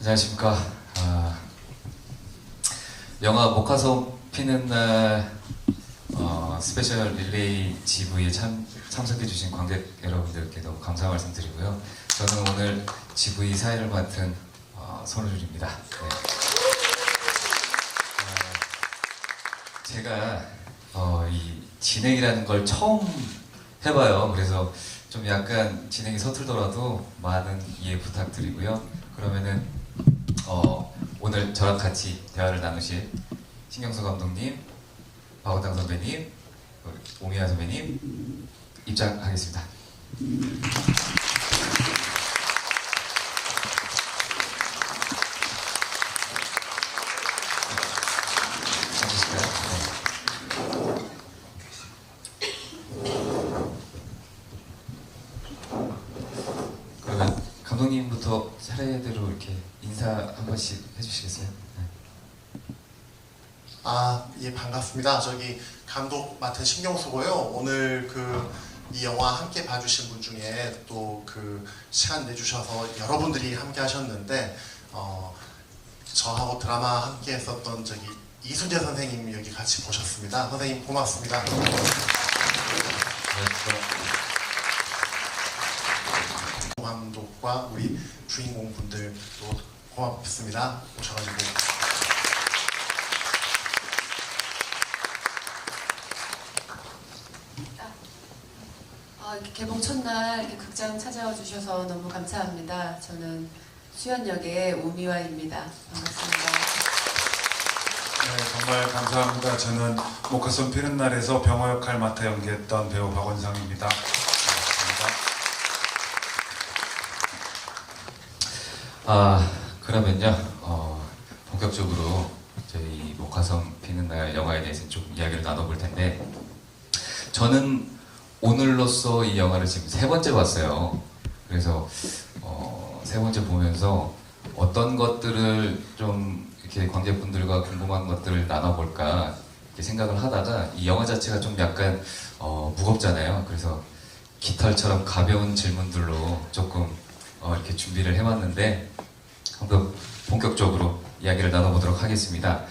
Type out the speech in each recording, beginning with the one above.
안녕하십니까. 영화 목화솜 피는 날 스페셜 릴레이 GV에 참석해주신 관객 여러분들께 너무 감사 말씀드리고요. 저는 오늘 GV 사회를 맡은 손호준입니다. 네. 제가 이 진행이라는 걸 처음 해봐요. 그래서 좀 약간 진행이 서툴더라도 많은 이해 부탁드리고요. 그러면은 오늘 저랑 같이 대화를 나누실 신경수 감독님, 박원당 선배님, 오미아 선배님 입장하겠습니다. 그러면 감독님부터 차례대로 이렇게 인사 한 번씩 해주시겠어요? 네. 예, 반갑습니다. 저기 감독 맡은 신경수고요. 오늘 이 영화 함께 봐주신 분 중에 또 시간 내주셔서 여러분들이 함께 하셨는데, 저하고 드라마 함께 했었던 이순재 선생님 여기 같이 보셨습니다. 선생님 고맙습니다. 감독과 우리 주인공 분들도 고맙습니다. 오셔가지고. 이렇게 개봉 첫날 이렇게 극장 찾아와 주셔서 너무 감사합니다. 저는 수연역의 오미화입니다. 반갑습니다. 네, 정말 감사합니다. 저는 목화솜 피는 날에서 병호 역할 맡아 연기했던 배우 박원상입니다. 반갑습니다. 그러면요, 본격적으로 저희 목화솜 피는 날 영화에 대해서 좀 이야기를 나눠볼 텐데, 저는 오늘로써 이 영화를 지금 세 번째 봤어요. 그래서 세 번째 보면서 어떤 것들을 좀 이렇게 관객분들과 궁금한 것들을 나눠볼까 이렇게 생각을 하다가 이 영화 자체가 좀 약간 무겁잖아요. 그래서 깃털처럼 가벼운 질문들로 조금 이렇게 준비를 해봤는데 한번 본격적으로 이야기를 나눠보도록 하겠습니다.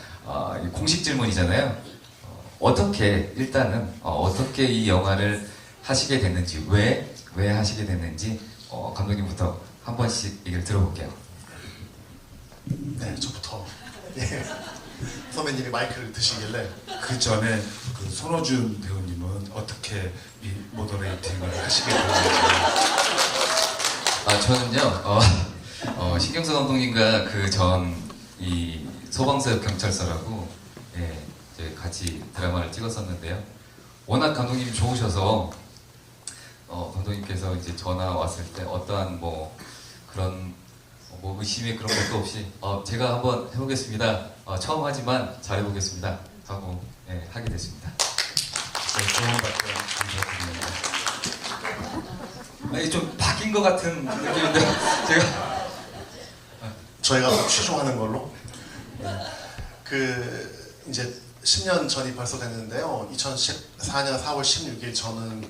공식 질문이잖아요. 일단은 어떻게 이 영화를 하시게 됐는지, 왜 하시게 됐는지 감독님부터 한 번씩 얘기를 들어볼게요. 네, 저부터. 예. 선배님이 마이크를 드시길래. 그 전에 손호준 배우님은 어떻게 이 모더레이팅을 하시게 됐는지. 저는요, 신경수 감독님과 이 소방서 경찰서라고 이제 같이 드라마를 찍었었는데요. 워낙 감독님이 좋으셔서 감독님께서 이제 전화 왔을 때 어떠한 그런 의심의 그런 것도 없이 제가 한번 해보겠습니다. 처음 하지만 잘해보겠습니다. 하고 하게 됐습니다. 네, 좋은 답변 감사드립니다. 좀 바뀐 것 같은 느낌인데 제가 저희가 취조하는 걸로. 이제 10년 전이 벌써 됐는데요. 2014년 4월 16일 저는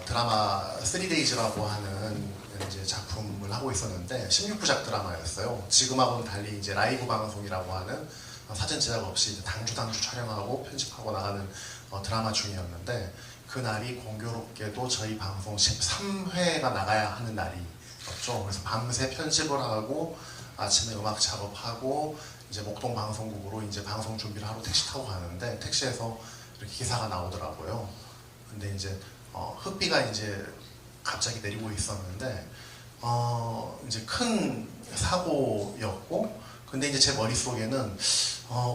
드라마 3days라고 하는 이제 작품을 하고 있었는데 16부작 드라마였어요. 지금하고는 달리 이제 라이브 방송이라고 하는 사전 제작 없이 이제 당주 촬영하고 편집하고 나가는 드라마 중이었는데, 그날이 공교롭게도 저희 방송 13회가 나가야 하는 날이었죠. 그래서 밤새 편집을 하고 아침에 음악 작업하고 이제 목동 방송국으로 이제 방송 준비를 하러 택시 타고 가는데, 택시에서 이렇게 기사가 나오더라고요. 근데 이제 흑비가 이제 갑자기 내리고 있었는데 이제 큰 사고였고, 근데 이제 제 머릿속에는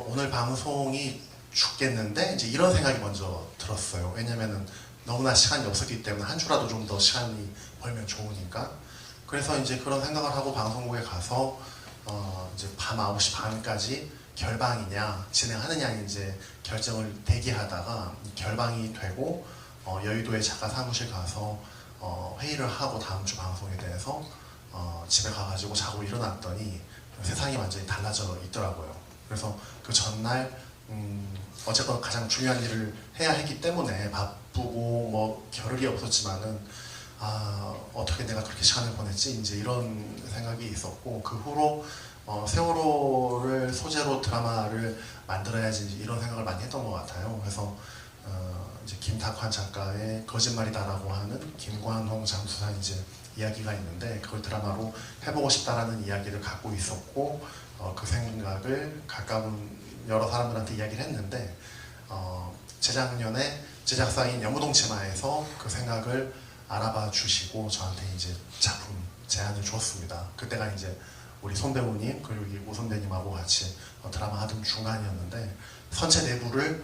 오늘 방송이 죽겠는데 이제 이런 생각이 먼저 들었어요. 왜냐면은 너무나 시간이 없었기 때문에 한 주라도 좀 더 시간이 벌면 좋으니까. 그래서 이제 그런 생각을 하고 방송국에 가서 이제 밤 9시 반까지 결방이냐 진행하느냐 이제 결정을 대기하다가 결방이 되고 여의도의 작가 사무실 가서 회의를 하고 다음 주 방송에 대해서 집에 가가지고 자고 일어났더니 세상이 완전히 달라져 있더라고요. 그래서 그 전날 어쨌건 가장 중요한 일을 해야 했기 때문에 바쁘고 겨를이 없었지만은 어떻게 내가 그렇게 시간을 보냈지 이제 이런 생각이 있었고, 그 후로 세월호를 소재로 드라마를 만들어야지 이런 생각을 많이 했던 것 같아요. 그래서 이제 김탁환 작가의 거짓말이다라고 하는 김관홍 장수사 이제 이야기가 있는데 그걸 드라마로 해보고 싶다라는 이야기를 갖고 있었고 그 생각을 가까운 여러 사람들한테 이야기를 했는데 재작년에 제작사인 연무동치마에서 그 생각을 알아봐 주시고 저한테 이제 작품 제안을 줬습니다. 그때가 이제 우리 손 배우님 그리고 오 선배님하고 같이 드라마 하던 중간이었는데 선체 내부를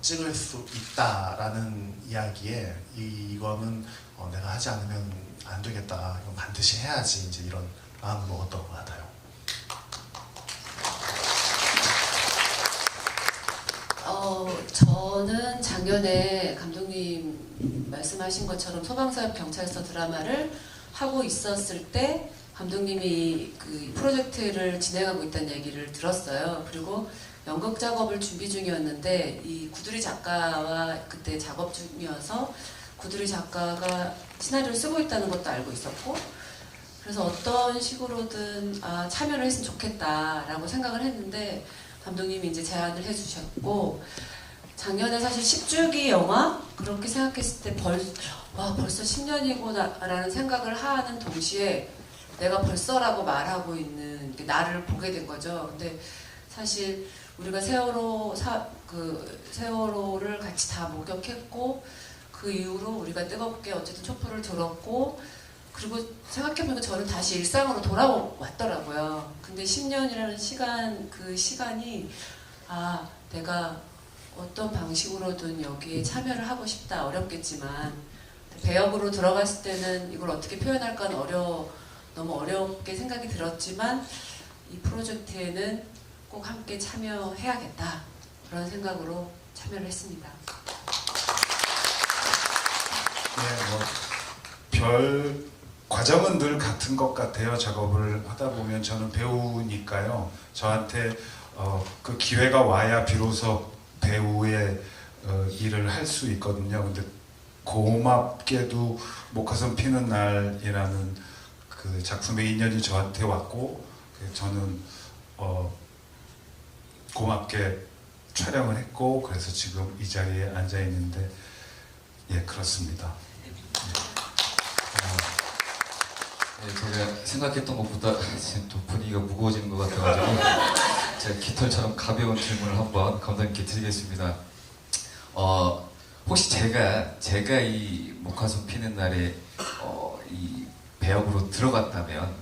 찍을 수 있다라는 이야기에 이거는 내가 하지 않으면 안 되겠다. 이건 반드시 해야지. 이제 이런 마음을 먹었던 것 같아요. 저는 작년에 감독님 말씀하신 것처럼 소방사업 경찰서 드라마를 하고 있었을 때 감독님이 그 프로젝트를 진행하고 있다는 얘기를 들었어요. 그리고 연극 작업을 준비 중이었는데 이 구두리 작가와 그때 작업 중이어서 구두리 작가가 시나리오를 쓰고 있다는 것도 알고 있었고 그래서 어떤 식으로든 참여를 했으면 좋겠다라고 생각을 했는데 감독님이 이제 제안을 해주셨고 작년에 사실 10주기 영화 그렇게 생각했을 때 벌써 10년이구나라는 생각을 하는 동시에 내가 벌써라고 말하고 있는 나를 보게 된 거죠. 근데 사실 우리가 세월호를 같이 다 목격했고 그 이후로 우리가 뜨겁게 어쨌든 촛불을 들었고 그리고 생각해보니까 저는 다시 일상으로 돌아왔더라고요. 근데 10년이라는 시간, 그 시간이 내가 어떤 방식으로든 여기에 참여를 하고 싶다. 어렵겠지만 배역으로 들어갔을 때는 이걸 어떻게 표현할까는 너무 어렵게 생각이 들었지만 이 프로젝트에는 꼭 함께 참여해야겠다. 그런 생각으로 참여를 했습니다. 네, 별 과정은 늘 같은 것 같아요. 작업을 하다 보면 저는 배우니까요. 저한테 그 기회가 와야 비로소 배우의 일을 할 수 있거든요. 근데 고맙게도 목화선 피는 날이라는 그 작품의 인연이 저한테 왔고 저는 고맙게 촬영을 했고 그래서 지금 이 자리에 앉아 있는데 예 그렇습니다. 제가 생각했던 것보다 지금 또 분위기가 무거워지는 것 같아가지고 제가 깃털처럼 가벼운 질문을 한번 감독님께 드리겠습니다. 혹시 제가 이 목화선 피는 날에 이 배역으로 들어갔다면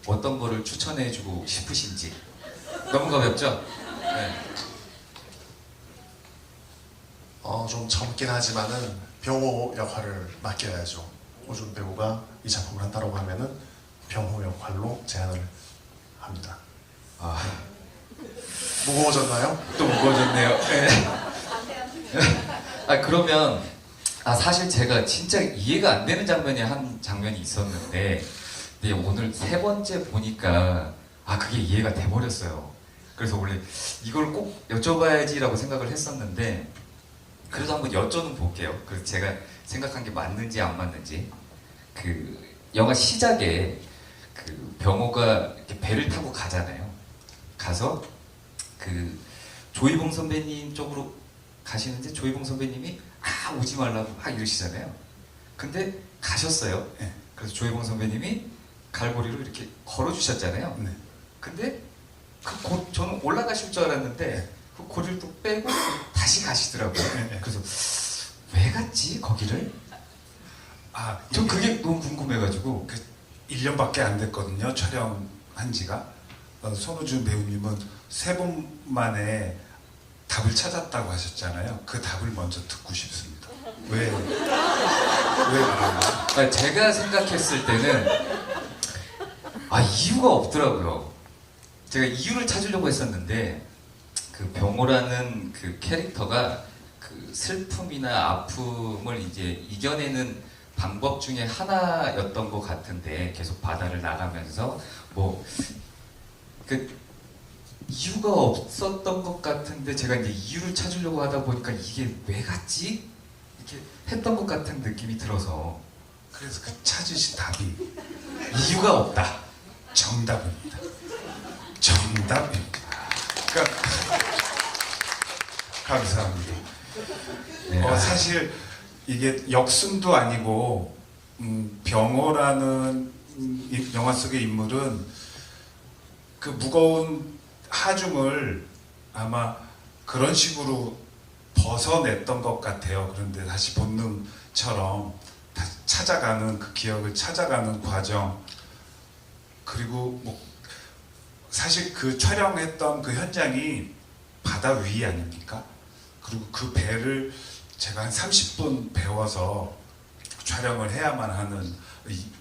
어떤 거를 추천해주고 싶으신지. 너무 가볍죠? 네. 좀 젊긴 하지만은 병호 역할을 맡겨야죠. 오준 배우가 이 작품을 한다고 하면은 병호 역할로 제안을 합니다. 무거워졌나요? 또 무거워졌네요. 네. 그러면 사실 제가 진짜 이해가 안 되는 한 장면이 있었는데 근데 오늘 세 번째 보니까 그게 이해가 돼버렸어요. 그래서 원래 이걸 꼭 여쭤봐야지라고 생각을 했었는데 그래도 한번 여쭤는 볼게요. 그래서 제가 생각한 게 맞는지 안 맞는지. 그 영화 시작에 그 병호가 이렇게 배를 타고 가잖아요. 가서 그 조이봉 선배님 쪽으로 가시는데 조이봉 선배님이 오지 말라고 막 이러시잖아요. 근데 가셨어요. 네. 그래서 조이봉 선배님이 갈고리로 이렇게 걸어주셨잖아요. 네. 근데 저는 올라가실 줄 알았는데 그 고리를 또 빼고 다시 가시더라고요. 네. 그래서 왜 갔지 거기를? 저 그게 너무 궁금해가지고. 1년밖에 안 됐거든요. 촬영한 지가. 손우준 배우님은 3번 만에 답을 찾았다고 하셨잖아요. 그 답을 먼저 듣고 싶습니다. 왜 그러나요? 제가 생각했을 때는 이유가 없더라고요. 제가 이유를 찾으려고 했었는데 그 병호라는 그 캐릭터가 그 슬픔이나 아픔을 이제 이겨내는 방법 중에 하나였던 것 같은데 계속 바다를 나가면서 그 이유가 없었던 것 같은데 제가 이제 이유를 찾으려고 하다 보니까 이게 왜 갔지? 이렇게 했던 것 같은 느낌이 들어서 그래서 그 찾으신 답이 이유가 없다. 정답입니다. 정답입니다. 그러니까 감사합니다. 네. 사실 이게 역순도 아니고 병호라는 이 영화 속의 인물은 그 무거운 하중을 아마 그런 식으로 벗어냈던 것 같아요. 그런데 다시 본능처럼 다시 찾아가는 그 기억을 찾아가는 과정, 그리고 뭐 사실 그 촬영했던 그 현장이 바다 위 아닙니까? 그리고 그 배를 제가 한 30분 배워서 촬영을 해야만 하는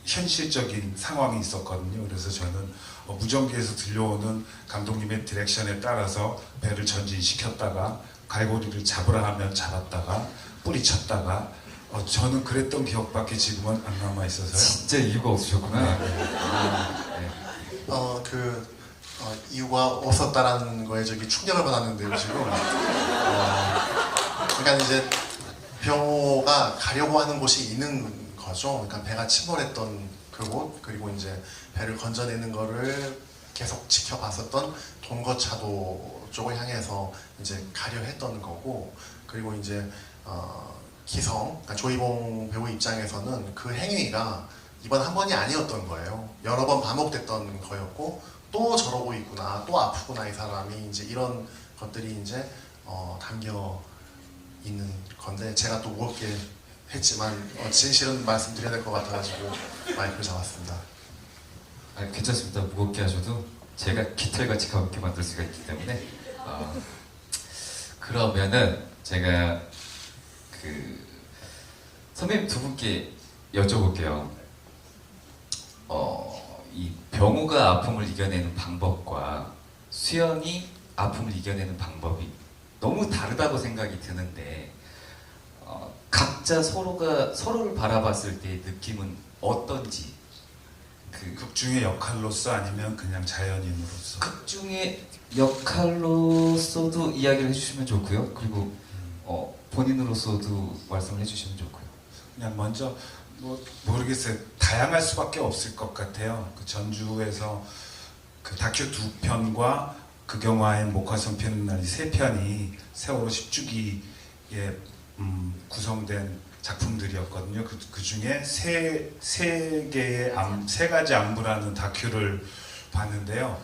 현실적인 상황이 있었거든요. 그래서 저는 무전기에서 들려오는 감독님의 디렉션에 따라서 배를 전진시켰다가 갈고리를 잡으라 하면 잡았다가 뿌리쳤다가 저는 그랬던 기억밖에 지금은 안 남아 있어서요. 진짜 이유가 없으셨구나. 이유가 없었다라는 거에 저기 충격을 받았는데요, 지금. 그러니까 이제 병호가 가려고 하는 곳이 있는 거죠. 그러니까 배가 침몰했던 그곳, 그리고 이제 배를 건져내는 거를 계속 지켜봤었던 동거차도 쪽을 향해서 이제 가려 했던 거고, 그리고 이제 기성, 그러니까 조이봉 배우 입장에서는 그 행위가 이번 한 번이 아니었던 거예요. 여러 번 반복됐던 거였고, 또 저러고 있구나, 또 아프구나 이 사람이, 이제 이런 것들이 이제 담겨 있는 건데, 제가 또 무겁게 했지만 진실은 말씀드려야 될 것 같아가지고 마이크를 잡았습니다. 괜찮습니다. 무겁게 하셔도 제가 깃털같이 가볍게 만들 수가 있기 때문에. 그러면은 제가 선배님 두 분께 여쭤볼게요. 이 병호가 아픔을 이겨내는 방법과 수연이 아픔을 이겨내는 방법이 너무 다르다고 생각이 드는데, 각자 서로를 바라봤을 때의 느낌은 어떤지. 극 중의 역할로서 아니면 그냥 자연인으로서. 극 중의 역할로서도 이야기를 해주시면 좋고요. 그리고 본인으로서도 말씀을 해주시면 좋고요. 그냥 먼저 모르겠어요. 다양할 수밖에 없을 것 같아요. 그 전주에서 그 다큐 2편과 극영화의 목화성 피는 날 이 3편이 세월호 10주기에 구성된 작품들이었거든요. 그 중에 세 가지 안부라는 다큐를 봤는데요.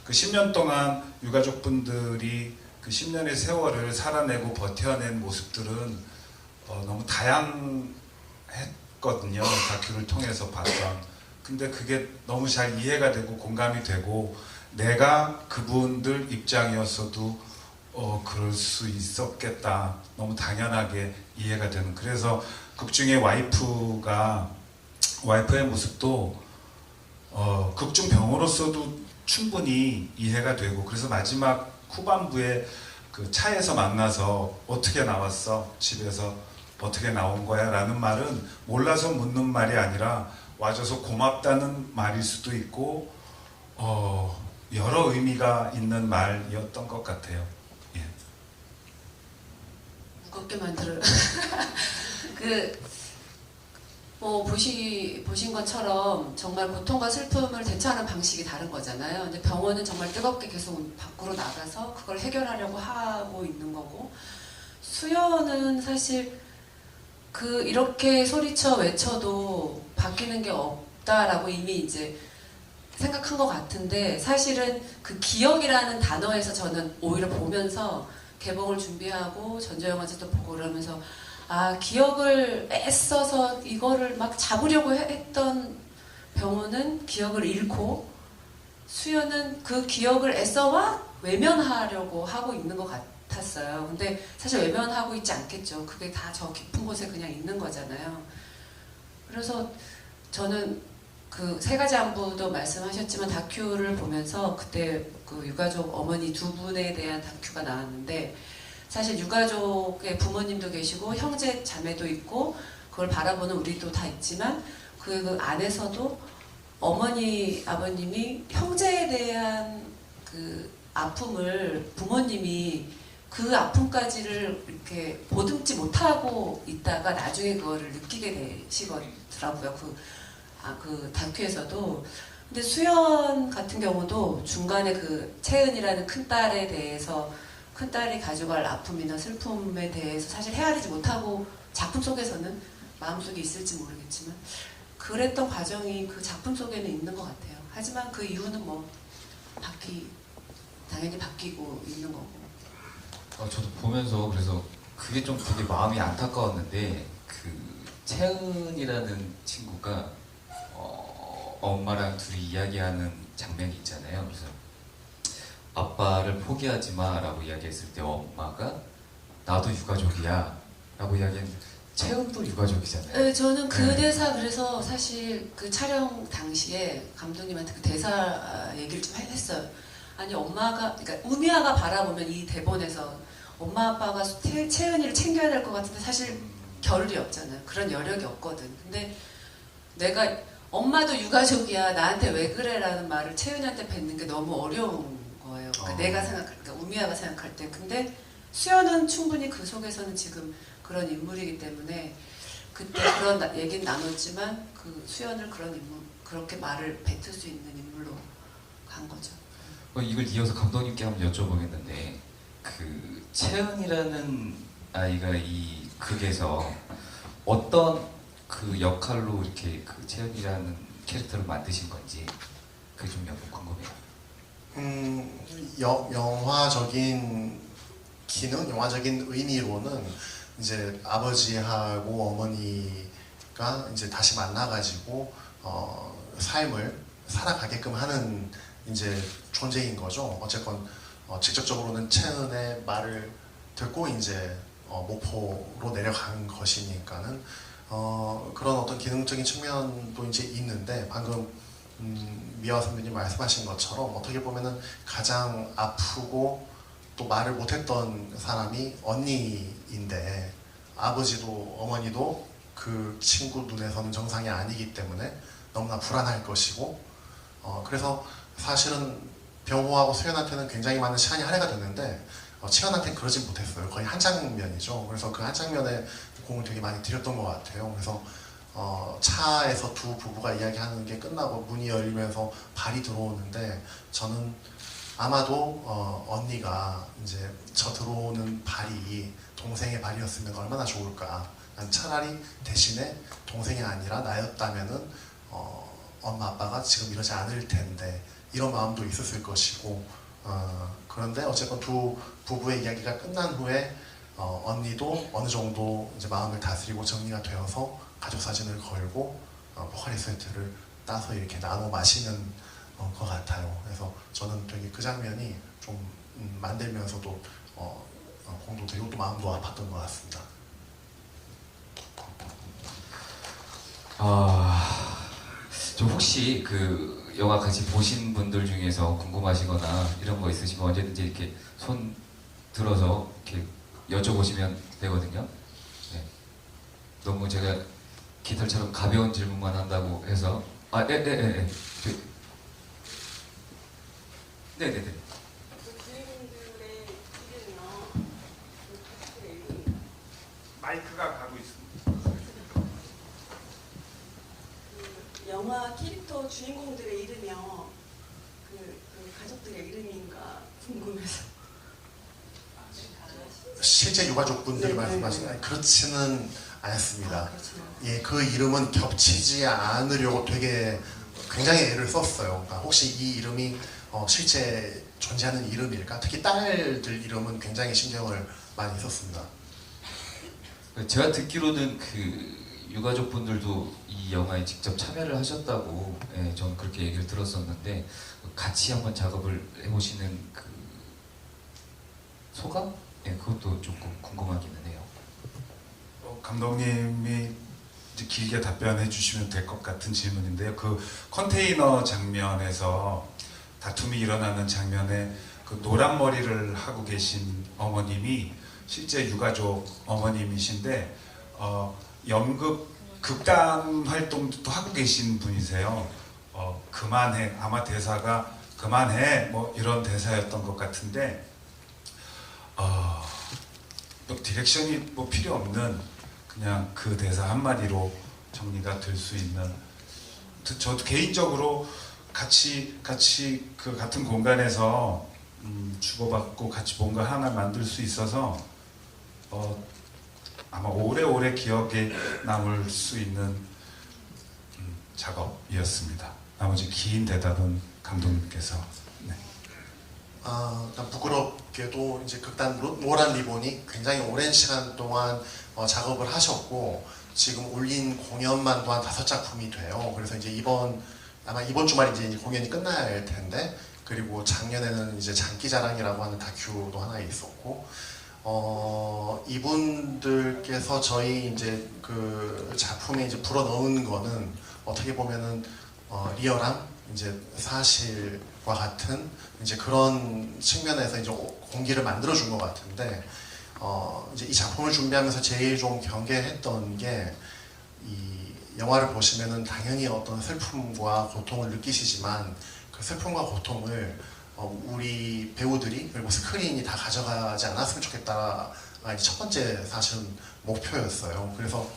그 10년 동안 유가족분들이 그 10년의 세월을 살아내고 버텨낸 모습들은 너무 다양했거든요. 다큐를 통해서 봤던. 근데 그게 너무 잘 이해가 되고 공감이 되고, 내가 그분들 입장이었어도 그럴 수 있었겠다. 너무 당연하게 이해가 되는. 그래서 극중의 와이프의 모습도 극중 병으로서도 충분히 이해가 되고, 그래서 마지막 후반부에 그 차에서 만나서 어떻게 나왔어? 집에서 어떻게 나온 거야? 라는 말은 몰라서 묻는 말이 아니라 와줘서 고맙다는 말일 수도 있고, 여러 의미가 있는 말이었던 것 같아요. 예. 무겁게 만들 보신 것처럼 정말 고통과 슬픔을 대처하는 방식이 다른 거잖아요. 근데 병원은 정말 뜨겁게 계속 밖으로 나가서 그걸 해결하려고 하고 있는 거고, 수연은 사실 이렇게 소리쳐 외쳐도 바뀌는 게 없다라고 이미 이제 생각한 것 같은데, 사실은 그 기억이라는 단어에서 저는 오히려 보면서 개봉을 준비하고 전자영화제도 보고 그러면서 기억을 애써서 이거를 막 잡으려고 했던 병호는 기억을 잃고, 수연은 그 기억을 애써와 외면하려고 하고 있는 것 같았어요. 근데 사실 외면하고 있지 않겠죠. 그게 다 저 깊은 곳에 그냥 있는 거잖아요. 그래서 저는 그 3가지 안부도 말씀하셨지만, 다큐를 보면서 그때 그 유가족 어머니 2분에 대한 다큐가 나왔는데, 사실 유가족의 부모님도 계시고 형제 자매도 있고 그걸 바라보는 우리도 다 있지만, 그 안에서도 어머니 아버님이 형제에 대한 그 아픔을 부모님이 그 아픔까지를 이렇게 보듬지 못하고 있다가 나중에 그거를 느끼게 되시더라고요. 그 다큐에서도. 근데 수연 같은 경우도 중간에 그 채은이라는 큰딸에 대해서 큰딸이 가져갈 아픔이나 슬픔에 대해서 사실 헤아리지 못하고 작품 속에서는 마음속에 있을지 모르겠지만 그랬던 과정이 그 작품 속에는 있는 것 같아요. 하지만 그 이유는 뭐 당연히 바뀌고 있는 거고. 저도 보면서 그래서 그게 좀 되게 마음이 안타까웠는데 그 채은이라는 친구가 엄마랑 둘이 이야기하는 장면이 있잖아요. 그래서 아빠를 포기하지 마라고 이야기했을 때 엄마가 나도 유가족이야 라고 이야기했는데 채은도 유가족이잖아요. 네, 저는 그 네. 대사 그래서 사실 그 촬영 당시에 감독님한테 그 대사 얘기를 좀 했어요. 아니 엄마가 그러니까 우미아가 바라보면 이 대본에서 엄마 아빠가 채은이를 챙겨야 될 것 같은데 사실 겨를이 없잖아요. 그런 여력이 없거든. 근데 내가 엄마도 유가족이야 나한테 왜 그래라는 말을 채은이한테 뱉는 게 너무 어려운 거예요. 그러니까 내가 생각할 그러니까 우미아가 생각할 때. 근데 수연은 충분히 그 속에서는 지금 그런 인물이기 때문에 그때 그런 얘기는 나눴지만 그 수연을 그런 인물 그렇게 말을 뱉을 수 있는 인물로 간 거죠. 이걸 이어서 감독님께 한번 여쭤보겠는데 그 채은이라는 아이가 이 극에서 어떤 그 역할로 이렇게 그 채은이라는 캐릭터를 만드신 건지 그게 좀 궁금해요. 영화적인 기능, 영화적인 의미로는 이제 아버지하고 어머니가 이제 다시 만나가지고 삶을 살아가게끔 하는 이제 존재인 거죠. 어쨌건 직접적으로는 채은의 말을 듣고 이제 목포로 내려간 것이니까는 그런 어떤 기능적인 측면도 이제 있는데 방금 미화 선배님 말씀하신 것처럼 어떻게 보면은 가장 아프고 또 말을 못했던 사람이 언니인데 아버지도 어머니도 그 친구 눈에서는 정상이 아니기 때문에 너무나 불안할 것이고 그래서 사실은 병호하고 수연한테는 굉장히 많은 시간이 할애가 됐는데 채연한테는 그러진 못했어요. 거의 한 장면이죠. 그래서 그 한 장면에 공을 되게 많이 들였던 것 같아요. 그래서 차에서 두 부부가 이야기하는 게 끝나고 문이 열리면서 발이 들어오는데 저는 아마도 언니가 이제 저 들어오는 발이 동생의 발이었으면 얼마나 좋을까. 난 차라리 대신에 동생이 아니라 나였다면은 엄마 아빠가 지금 이러지 않을 텐데 이런 마음도 있었을 것이고 그런데 어쨌건 두 부부의 이야기가 끝난 후에 언니도 어느 정도 이제 마음을 다스리고 정리가 되어서 가족 사진을 걸고 포카리 스웨트를 따서 이렇게 나눠 마시는 것 같아요. 그래서 저는 되게 그 장면이 좀 만들면서도 공도 되고 또 마음도 아팠던 것 같습니다. 저 혹시 그 영화 같이 보신 분들 중에서 궁금하시거나 이런 거 있으시면 언제든지 이렇게 손 들어서 이렇게 여쭤보시면 되거든요. 네. 너무 제가 깃털처럼 가벼운 질문만 한다고 해서 네네네. 네네네. 그 주인공들의 이름이요. 그 이름. 마이크가 가고 있습니다. 그 영화 캐릭터 주인공들의 이름이요. 그 가족들의 이름인가 궁금해서. 실제 유가족분들이 네, 말씀하시는 네. 그렇지는 않습니다. 그렇죠. 예, 그 이름은 겹치지 않으려고 되게 굉장히 애를 썼어요. 그러니까 혹시 이 이름이 실제 존재하는 이름일까? 특히 딸들 이름은 굉장히 신경을 많이 썼습니다. 제가 듣기로는 그 유가족분들도 이 영화에 직접 참여를 하셨다고 저는 그렇게 얘기를 들었었는데 같이 한번 작업을 해보시는 그 소감? 그것도 조금 궁금하기는 해요. 감독님이 이제 길게 답변해 주시면 될 것 같은 질문인데요. 그 컨테이너 장면에서 다툼이 일어나는 장면에 그 노란 머리를 하고 계신 어머님이 실제 유가족 어머님이신데 연극 극단 활동도 하고 계신 분이세요. 그만해 아마 대사가 그만해 뭐 이런 대사였던 것 같은데 뭐 디렉션이 뭐 필요 없는 그냥 그 대사 한마디로 정리가 될 수 있는 저도 개인적으로 같이 그 같은 공간에서 주고받고 같이 뭔가 하나 만들 수 있어서 아마 오래오래 기억에 남을 수 있는 작업이었습니다. 나머지 긴 대답은 감독님께서. 네. 일단 부끄럽게도 이제 극단 노란 리본이 굉장히 오랜 시간 동안 작업을 하셨고 지금 올린 공연만도 한 5작품이 돼요. 그래서 이제 아마 이번 주말에 이제 공연이 끝나야 할 텐데, 그리고 작년에는 이제 장기자랑이라고 하는 다큐도 하나 있었고, 이분들께서 저희 이제 그 작품에 이제 불어넣은 거는 어떻게 보면은 리얼함, 이제 사실과 같은 이제 그런 측면에서 이제 공기를 만들어 준 것 같은데, 이제 이 작품을 준비하면서 제일 좀 경계했던 게, 이 영화를 보시면은 당연히 어떤 슬픔과 고통을 느끼시지만 그 슬픔과 고통을 우리 배우들이 그리고 스크린이 다 가져가지 않았으면 좋겠다가 이제 첫 번째 사실은 목표였어요. 그래서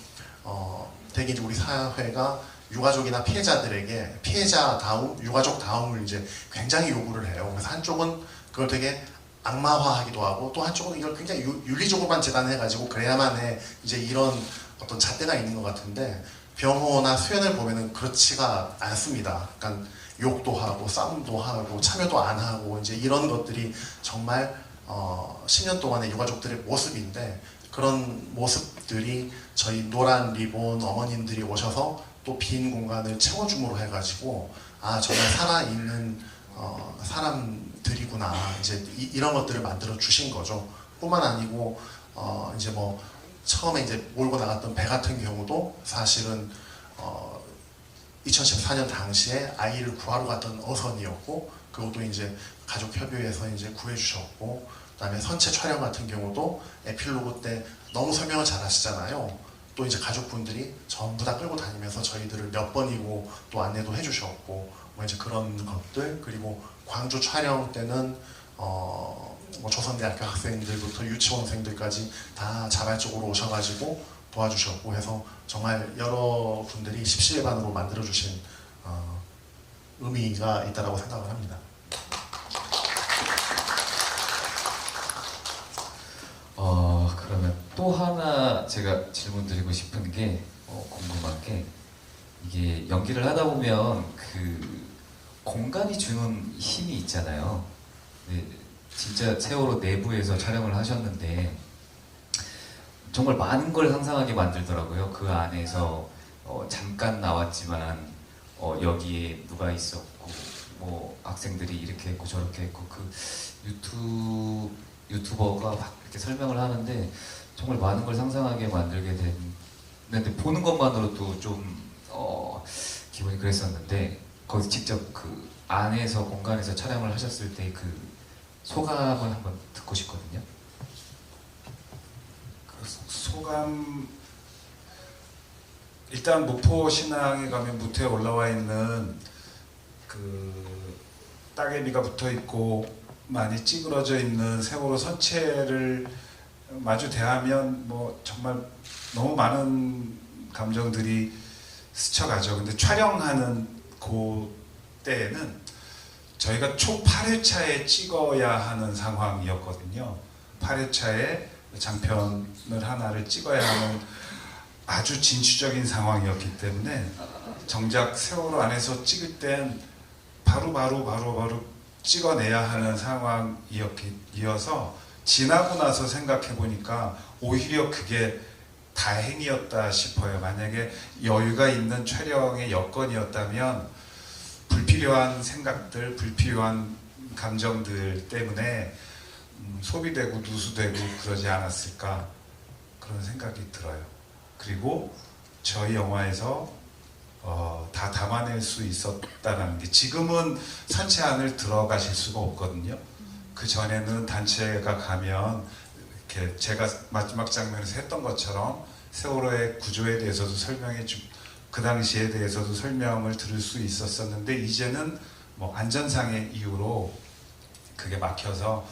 되게 이제 우리 사회가 유가족이나 피해자들에게 피해자다움, 유가족다움을 이제 굉장히 요구를 해요. 그래서 한쪽은 그걸 되게 악마화하기도 하고 또 한쪽은 이걸 굉장히 윤리적으로만 재단해가지고 그래야만 해, 이제 이런 어떤 잣대가 있는 것 같은데, 병호나 수연을 보면은 그렇지가 않습니다. 그러니까 욕도 하고 싸움도 하고 참여도 안 하고 이제 이런 것들이 정말 10년 동안의 유가족들의 모습인데, 그런 모습들이 저희 노란 리본 어머님들이 오셔서 또 빈 공간을 채워줌으로 해가지고 정말 살아있는 사람들이구나, 이제 이런 것들을 만들어 주신 거죠. 뿐만 아니고 이제 뭐 처음에 이제 몰고 나갔던 배 같은 경우도 사실은 2014년 당시에 아이를 구하러 갔던 어선이었고, 그것도 이제 가족협의회에서 이제 구해주셨고, 그다음에 선체 촬영 같은 경우도 에필로그 때 너무 설명을 잘 하시잖아요. 또 이제 가족분들이 전부 다 끌고 다니면서 저희들을 몇 번이고 또 안내도 해주셨고, 뭐 이제 그런 것들. 그리고 광주 촬영 때는 뭐 조선대학교 학생들부터 유치원생들까지 다 자발적으로 오셔가지고 도와주셨고 해서 정말 여러분들이 십시일반으로 만들어주신 의미가 있다고 생각을 합니다. 그러면 또 하나 제가 질문 드리고 싶은 게, 궁금한 게, 이게 연기를 하다 보면 그 공간이 주는 힘이 있잖아요. 네, 진짜 세월호 내부에서 촬영을 하셨는데 정말 많은 걸 상상하게 만들더라고요. 그 안에서 잠깐 나왔지만 여기에 누가 있었고, 뭐 학생들이 이렇게 했고 저렇게 했고, 그 유튜버가 막 이렇게 설명을 하는데 정말 많은 걸 상상하게 만들게 됐는데, 보는 것만으로도 좀 기분이 그랬었는데, 거기서 직접 그 안에서 공간에서 촬영을 하셨을 때 그 소감을 한번 듣고 싶거든요. 그 소감, 일단 목포 신항에 가면 무태에 올라와 있는 그 따개비가 붙어 있고 많이 찌그러져 있는 세월호 선체를 마주 대하면 뭐 정말 너무 많은 감정들이 스쳐가죠. 근데 촬영하는 그때는 저희가 총 8회차에 찍어야 하는 상황이었거든요. 8회차에 장편을 하나를 찍어야 하는 아주 진취적인 상황이었기 때문에 정작 세월호 안에서 찍을 땐 바로 찍어내야 하는 상황이어서 지나고 나서 생각해 보니까 오히려 그게 다행이었다 싶어요. 만약에 여유가 있는 촬영의 여건이었다면 불필요한 생각들, 불필요한 감정들 때문에 소비되고 누수되고 그러지 않았을까, 그런 생각이 들어요. 그리고 저희 영화에서 다 담아낼 수 있었다는 게, 지금은 선체 안을 들어가실 수가 없거든요. 그 전에는 단체가 가면 이렇게 제가 마지막 장면에서 했던 것처럼 세월호의 구조에 대해서도 그 당시에 대해서도 설명을 들을 수 있었었는데, 이제는 뭐 안전상의 이유로 그게 막혀서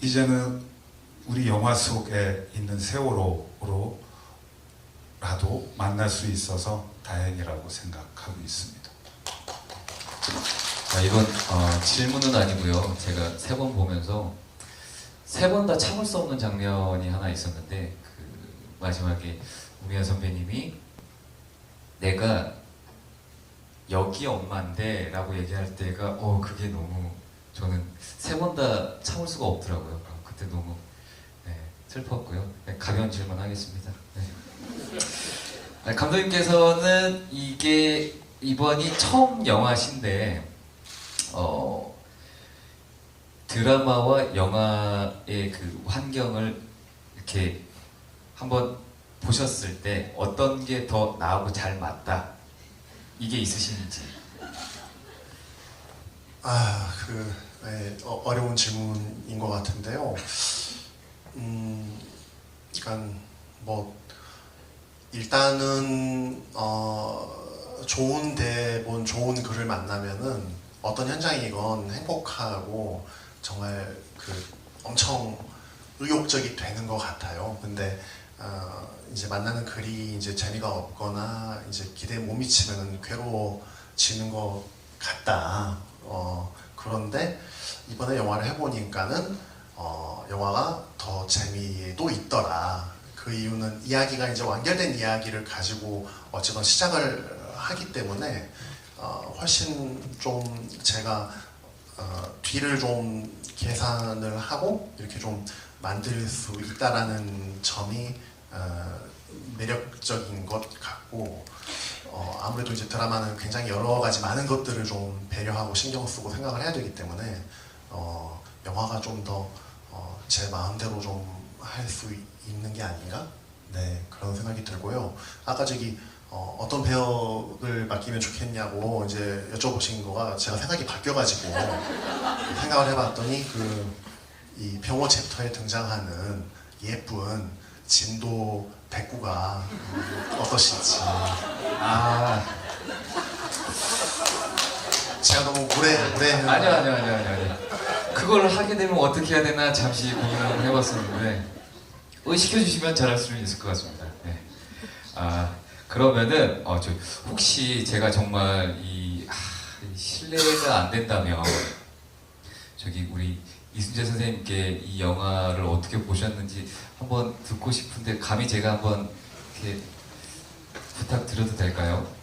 이제는 우리 영화 속에 있는 세월호로라도 만날 수 있어서 다행이라고 생각하고 있습니다. 이건 질문은 아니고요. 제가 3번 보면서 3번 다 참을 수 없는 장면이 하나 있었는데 그 마지막에 우미아 선배님이 내가 여기 엄마인데 라고 얘기할 때가 그게 너무 저는 3번 다 참을 수가 없더라고요. 그때 너무 슬펐고요. 가벼운 질문 하겠습니다. 감독님께서는 이게 이번이 처음 영화신데 드라마와 영화의 그 환경을 이렇게 한번 보셨을 때 어떤 게 더 나하고 잘 맞다 이게 있으신지. 어려운 질문인 것 같은데요. 그러니까 뭐 일단은 좋은 대본, 좋은 글을 만나면은 어떤 현장이건 행복하고 정말 그 엄청 의욕적이 되는 것 같아요. 근데 이제 만나는 글이 이제 재미가 없거나 이제 기대에 못 미치면 괴로워지는 것 같다. 그런데 이번에 영화를 해보니까는 영화가 더 재미도 있더라. 그 이유는 이야기가 이제 완결된 이야기를 가지고 어쨌든 시작을 하기 때문에 훨씬 좀 제가 뒤를 좀 계산을 하고 이렇게 좀 만들 수 있다라는 점이 매력적인 것 같고 아무래도 이제 드라마는 굉장히 여러 가지 많은 것들을 좀 배려하고 신경 쓰고 생각을 해야 되기 때문에 영화가 좀 더 제 마음대로 좀 할 수 있는 게 아닌가? 네, 그런 생각이 들고요. 아까 저기 어떤 배역을 맡기면 좋겠냐고 이제 여쭤보신 거가 제가 생각이 바뀌어가지고 생각을 해봤더니 이 병호 챕터에 등장하는 예쁜 진도 백구가 어떠실지. 제가 너무 무례. 아니요. 그걸 하게 되면 어떻게 해야 되나 잠시 고민을 해봤었는데 시켜주시면 잘할 수 있을 것 같습니다. 네. 그러면은 혹시 제가 정말 실례가 안 된다면 저기 우리 이순재 선생님께 이 영화를 어떻게 보셨는지 한번 듣고 싶은데 감히 제가 한번 이렇게 부탁드려도 될까요?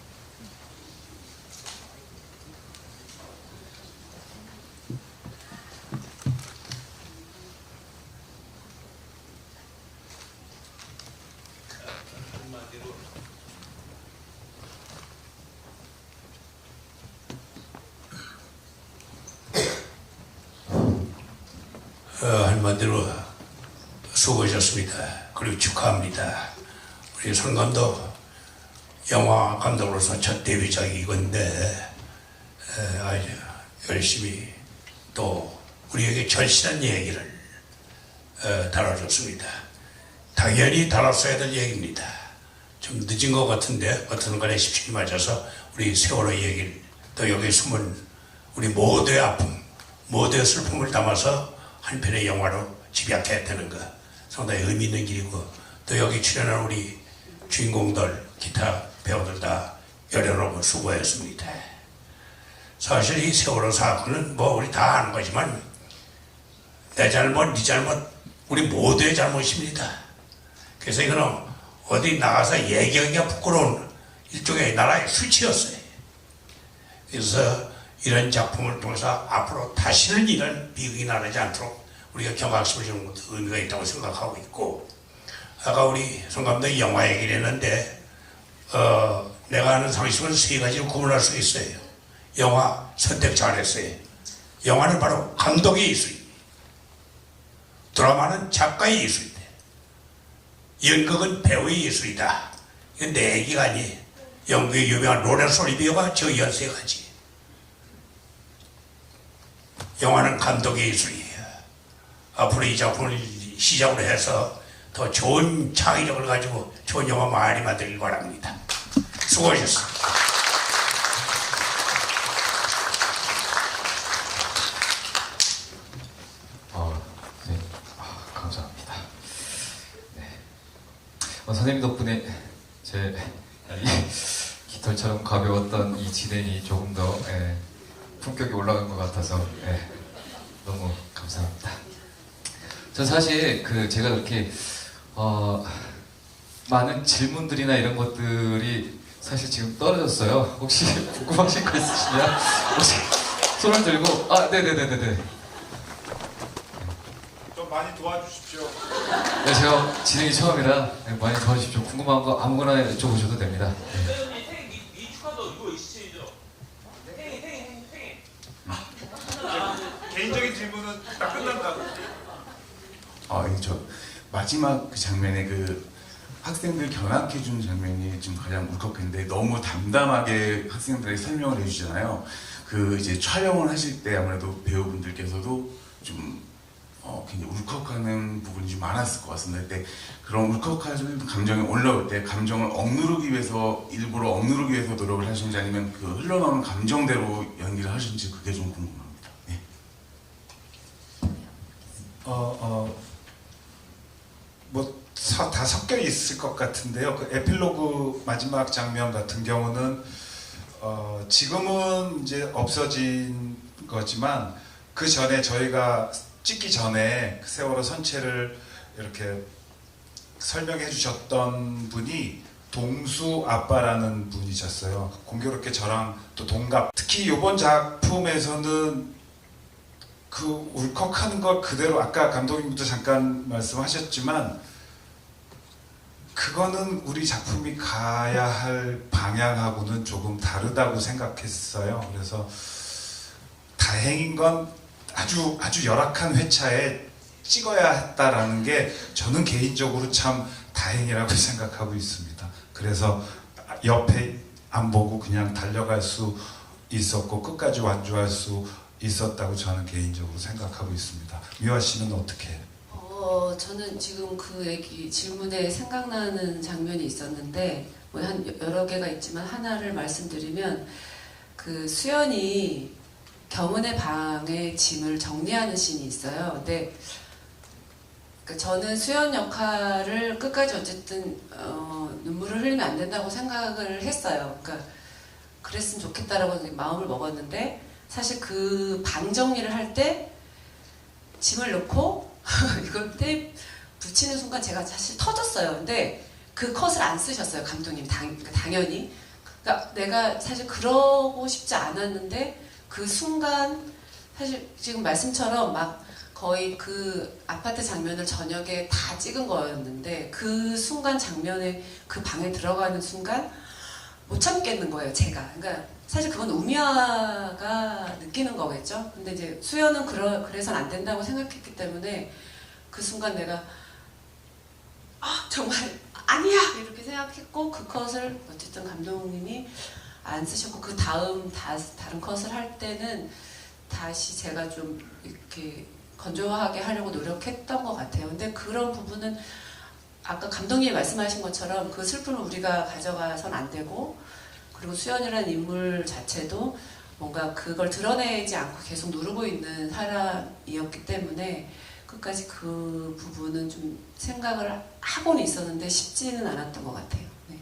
한마디로 수고하셨습니다. 그리고 축하합니다. 우리 손 감독 영화 감독으로서 첫 데뷔작이 이건데 아주 열심히 또 우리에게 절실한 얘기를 다뤄줬습니다. 당연히 다뤘어야 될 얘기입니다. 좀 늦은 것 같은데 어떤 간에 십시이 맞아서 우리 세월호 얘기를 또 여기 숨은 우리 모두의 아픔, 모두의 슬픔을 담아서 한 편의 영화로 집약했다는 것 상당히 의미 있는 길이고 또 여기 출연한 우리 주인공들 기타 배우들 다 열연하고 수고했습니다. 사실 이 세월호 사건은 뭐 우리 다 아는 거지만 내 잘못, 네 잘못 우리 모두의 잘못입니다. 그래서 이거는 어디 나가서 얘기하기가 부끄러운 일종의 나라의 수치였어요. 그래서 이런 작품을 통해서 앞으로 다시는 이런 비극이 나지 않도록 우리가 경각심을 주는 것도 의미가 있다고 생각하고 있고 아까 우리 송 감독이 영화 얘기를 했는데 내가 아는 상식은 3가지로 구분할 수 있어요. 영화 선택 잘했어요. 영화는 바로 감독의 예술입니다. 드라마는 작가의 예술이다. 연극은 배우의 예술이다. 이건 내 얘기가 아니에요. 영국의 유명한 로렌스 올리비어가 저 연세가지. 영화는 감독의 예술이에요. 앞으로 이 작품을 시작으로 해서 더 좋은 창의력을 가지고 좋은 영화 많이 만들길 바랍니다. 수고하셨습니다. 네. 감사합니다. 네. 선생님 덕분에 제 깃털처럼 가벼웠던 이 진행이 조금 더 품격이 올라간 것 같아서 네, 너무 감사합니다. 전 사실 제가 그렇게 많은 질문들이나 이런 것들이 사실 지금 떨어졌어요. 혹시 궁금하신 거 있으시면 혹시 손을 들고 네네네네네. 좀 많이 도와주십시오. 네, 제가 진행이 처음이라 많이 도와주십시오. 궁금한 거 아무거나 여쭤보셔도 됩니다. 네. 개인적인 질문은 딱 끝난다고. 저 마지막 그 장면에 그 학생들 견학해 주는 장면이 좀 가장 울컥했는데 너무 담담하게 학생들에게 설명을 해주잖아요. 그 이제 촬영을 하실 때 아무래도 배우분들께서도 좀 굉장히 울컥하는 부분이 좀 많았을 것 같습니다. 그때 그런 울컥하는 감정이 올라올 때 감정을 억누르기 위해서 일부러 억누르기 위해서 노력을 하시는지 아니면 그 흘러나오는 감정대로 연기를 하시는지 그게 좀 궁금합니다. 네. 뭐 다 섞여 있을 것 같은데요. 그 에필로그 마지막 장면 같은 경우는 지금은 이제 없어진 거지만 그 전에 저희가 찍기 전에 그 세월호 선체를 이렇게 설명해 주셨던 분이 동수 아빠라는 분이셨어요. 공교롭게 저랑 또 동갑. 특히 이번 작품에서는 그 울컥하는 걸 그대로 아까 감독님도 잠깐 말씀하셨지만 그거는 우리 작품이 가야 할 방향하고는 조금 다르다고 생각했어요. 그래서 다행인 건 아주 열악한 회차에 찍어야 했다라는 게 저는 개인적으로 참 다행이라고 생각하고 있습니다. 그래서 옆에 안 보고 그냥 달려갈 수 있었고 끝까지 완주할 수 있었다고 저는 개인적으로 생각하고 있습니다. 미화 씨는 어떻게 해요? 저는 지금 그 얘기 질문에 생각나는 장면이 있었는데 뭐 한 여러 개가 있지만 하나를 말씀드리면 그 수연이 경은의 방에 짐을 정리하는 씬이 있어요. 근데 그러니까 저는 수연 역할을 끝까지 어쨌든 눈물을 흘리면 안 된다고 생각을 했어요. 그러니까 그랬으면 좋겠다라고 마음을 먹었는데 사실 그 방 정리를 할 때 짐을 넣고 이걸 테이프 붙이는 순간 제가 사실 터졌어요. 근데 그 컷을 안 쓰셨어요, 감독님. 당연히. 그러니까 내가 사실 그러고 싶지 않았는데 그 순간 사실 지금 말씀처럼 막 거의 그 아파트 장면을 저녁에 다 찍은 거였는데 그 순간 장면에 그 방에 들어가는 순간 못 참겠는 거예요, 제가. 그러니까 사실 그건 우미화가 느끼는 거겠죠. 근데 이제 수연은 그래서는 안 된다고 생각했기 때문에 그 순간 내가 정말 아니야 이렇게 생각했고 그 컷을 어쨌든 감독님이 안 쓰셨고 그 다음 다른 컷을 할 때는 다시 제가 좀 이렇게 건조하게 하려고 노력했던 것 같아요. 근데 그런 부분은 아까 감독님이 말씀하신 것처럼 그 슬픔을 우리가 가져가선 안 되고 그리고 수연이라는 인물 자체도 뭔가 그걸 드러내지 않고 계속 누르고 있는 사람이었기 때문에 끝까지 그 부분은 좀 생각을 하고는 있었는데 쉽지는 않았던 것 같아요. 네.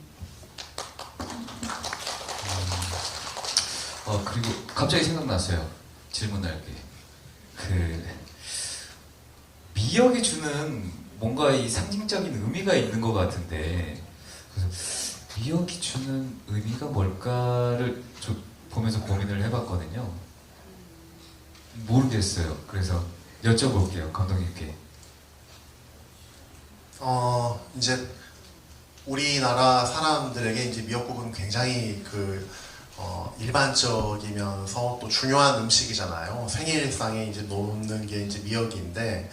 그리고 갑자기 생각났어요. 질문할 게. 미역이 주는 뭔가 이 상징적인 의미가 있는 것 같은데, 그래서 미역이 주는 의미가 뭘까를 좀 보면서 고민을 해봤거든요. 모르겠어요. 그래서 여쭤볼게요, 감독님께. 이제 우리나라 사람들에게 이제 미역국은 굉장히 일반적이면서 또 중요한 음식이잖아요. 생일상에 이제 놓는 게 이제 미역인데,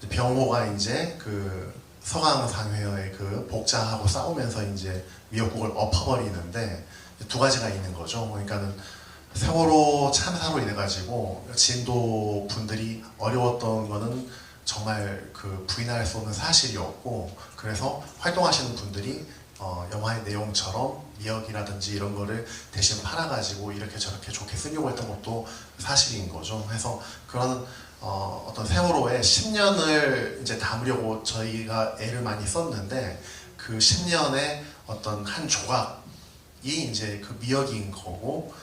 병호가 이제 서강상회의 복자하고 싸우면서 이제 미역국을 엎어버리는데 두 가지가 있는 거죠. 그러니까는 세월호 참사로 인해 가지고 진도 분들이 어려웠던 거는 정말 부인할 수 없는 사실이었고, 그래서 활동하시는 분들이 영화의 내용처럼 미역이라든지 이런 거를 대신 팔아가지고 이렇게 저렇게 좋게 쓰려고 했던 것도 사실인 거죠. 그래서 그런 어떤 세월호의 10년을 이제 담으려고 저희가 애를 많이 썼는데 그 10년의 어떤 한 조각 이제 그 미역인 거고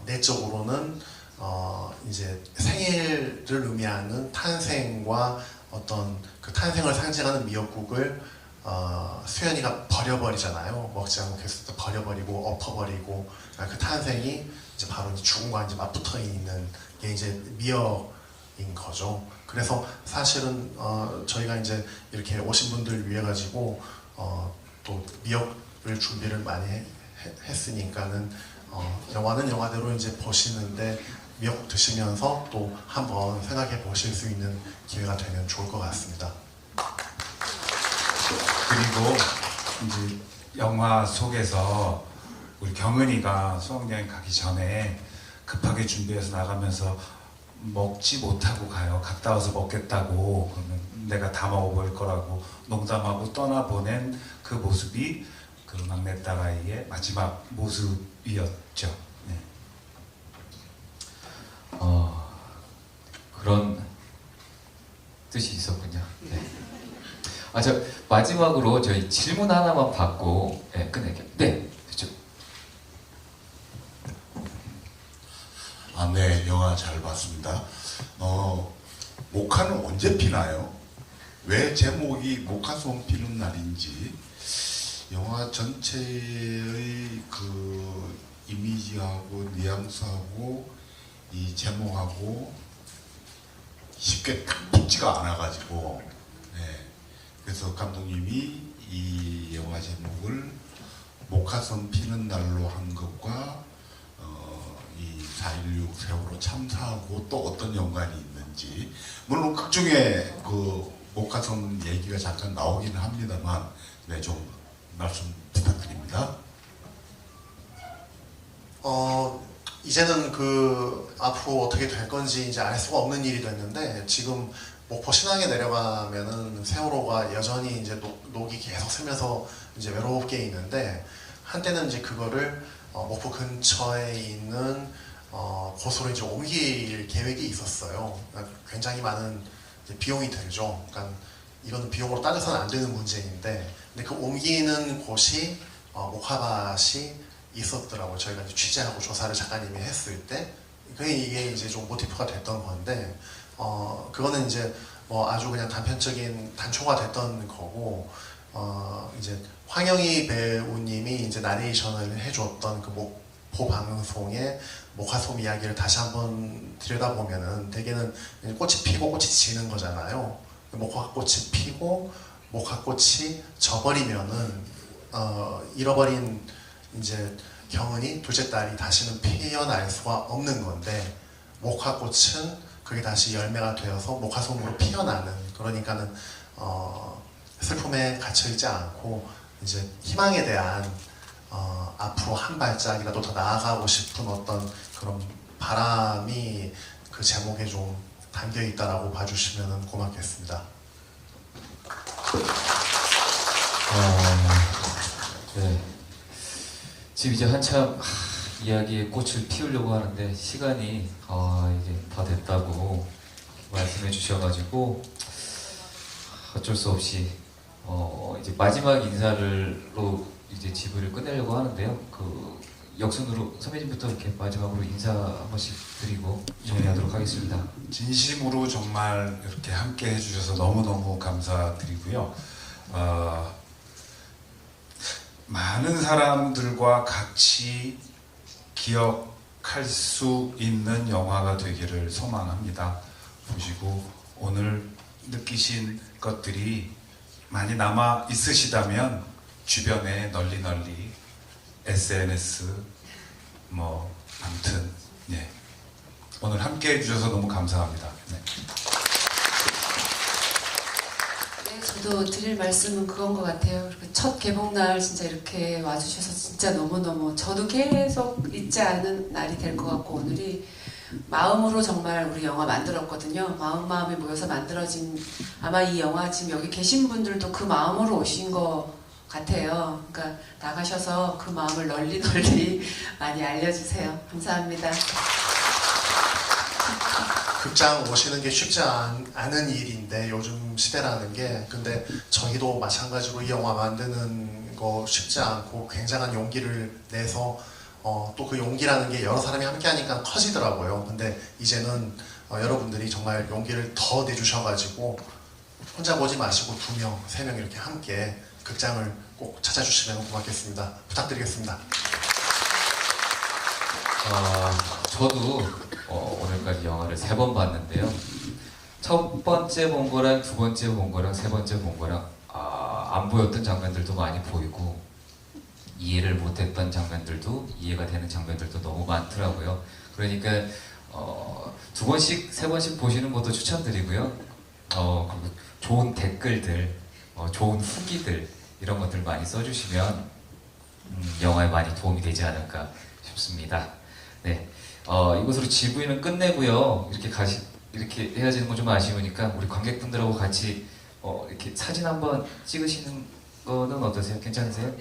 내적으로는 이제 생일을 의미하는 탄생과 어떤 그 탄생을 상징하는 미역국을 수연이가 버려버리잖아요. 먹지 않고 했을 때 버려버리고 엎어버리고 그 탄생이 이제 바로 이제 죽음과 이제 맞붙어 있는 게 이제 미역인 거죠. 그래서 사실은 저희가 이제 이렇게 오신 분들 위해 가지고 또 미역을 준비를 많이 했으니까는 영화는 영화대로 이제 보시는데 미역국 드시면서 또 한번 생각해 보실 수 있는 기회가 되면 좋을 것 같습니다. 그리고 이제 영화 속에서 우리 경은이가 수학여행 가기 전에 급하게 준비해서 나가면서 먹지 못하고 가요. 갔다 와서 먹겠다고. 그러면 내가 다 먹어볼 거라고 농담하고 떠나보낸 그 모습이 그 막내딸아이의 마지막 모습이었죠. 네. 그런 뜻이 있었군요. 네. 저 마지막으로 저희 질문 하나만 받고 끝낼게요. 네, 그렇죠. 네, 영화 잘 봤습니다. 목화는 언제 피나요? 왜 제목이 목화솜 피는 날인지 영화 전체의 그 이미지하고 뉘앙스하고 이 제목하고 쉽게 딱 붙지가 않아가지고 그래서 감독님이 이 영화 제목을 목화솜 피는 날로 한 것과 이 4.16 세월호 참사하고 또 어떤 연관이 있는지 물론 극중에 그 목화솜 얘기가 잠깐 나오기는 합니다만 좀 말씀 부탁드립니다. 이제는 그 앞으로 어떻게 될 건지 이제 알 수가 없는 일이 됐는데 지금 목포 신항에 내려가면은 세월호가 여전히 이제 녹이 계속 새면서 이제 외롭게 있는데 한때는 이제 그거를 목포 근처에 있는 곳으로 이제 옮길 계획이 있었어요. 그러니까 굉장히 많은 이제 비용이 들죠. 그러니까 이거는 비용으로 따져서는 안 되는 문제인데, 근데 그 옮기는 곳이 목화밭이 있었더라고요. 저희가 이제 취재하고 조사를 작가님이 했을 때, 그게 이게 이제 좀 모티프가 됐던 건데, 그거는 이제 뭐 아주 그냥 단편적인 단초가 됐던 거고, 이제 황영희 배우님이 이제 나레이션을 해줬던 그 목포 방송의 목화솜 이야기를 다시 한번 들여다보면은 대개는 꽃이 피고 꽃이 지는 거잖아요. 목화꽃이 피고 목화꽃이 져버리면은 잃어버린 이제 경은이 둘째 딸이 다시는 피어날 수가 없는 건데, 목화꽃은 그게 다시 열매가 되어서 목화솜으로 피어나는, 그러니까는 슬픔에 갇혀있지 않고 이제 희망에 대한 앞으로 한 발짝이라도 더 나아가고 싶은 어떤 그런 바람이 그 제목에 좀 담겨 있다라고 봐주시면 고맙겠습니다. 네. 지금 이제 한참 이야기의 꽃을 피우려고 하는데 시간이 이제 다 됐다고 말씀해 주셔가지고 어쩔 수 없이 이제 마지막 인사를로 이제 지부를 끝내려고 하는데요. 그 역순으로 선배님부터 이렇게 마지막으로 인사 한 번씩 드리고 정리하도록 하겠습니다. 진심으로 정말 이렇게 함께 해주셔서 너무너무 감사드리고요. 많은 사람들과 같이 기억할 수 있는 영화가 되기를 소망합니다. 보시고 오늘 느끼신 것들이 많이 남아 있으시다면 주변에 널리 SNS 아무튼 오늘 함께 해주셔서 너무 감사합니다. 저도 드릴 말씀은 그건 것 같아요. 첫 개봉날 진짜 이렇게 와주셔서 진짜 너무너무 저도 계속 잊지 않은 날이 될 것 같고, 오늘이 마음으로 정말 우리 영화 만들었거든요. 마음이 모여서 만들어진, 아마 이 영화 지금 여기 계신 분들도 그 마음으로 오신 것 같아요. 그러니까 나가셔서 그 마음을 널리 많이 알려주세요. 감사합니다. 극장 오시는 게 쉽지 않은 일인데 요즘 시대라는 게, 근데 저희도 마찬가지로 이 영화 만드는 그거 쉽지 않고 굉장한 용기를 내서 또 그 용기라는 게 여러 사람이 함께 하니까 커지더라고요. 근데 이제는 여러분들이 정말 용기를 더 내주셔가지고 혼자 보지 마시고 2명, 3명 이렇게 함께 극장을 꼭 찾아주시면 고맙겠습니다. 부탁드리겠습니다. 저도 오늘까지 영화를 3번 봤는데요. 첫 번째 본 거랑 두 번째 본 거랑 세 번째 본 거랑 안 보였던 장면들도 많이 보이고 이해를 못했던 장면들도 이해가 되는 장면들도 너무 많더라고요. 그러니까 2번씩, 3번씩 보시는 것도 추천드리고요. 그리고 좋은 댓글들, 좋은 후기들 이런 것들 많이 써주시면 영화에 많이 도움이 되지 않을까 싶습니다. 네, 이것으로 GV는 끝내고요. 이렇게 헤어지는 건 좀 아쉬우니까 우리 관객분들하고 같이 이렇게 사진 한번 찍으시는 거는 어떠세요? 괜찮으세요?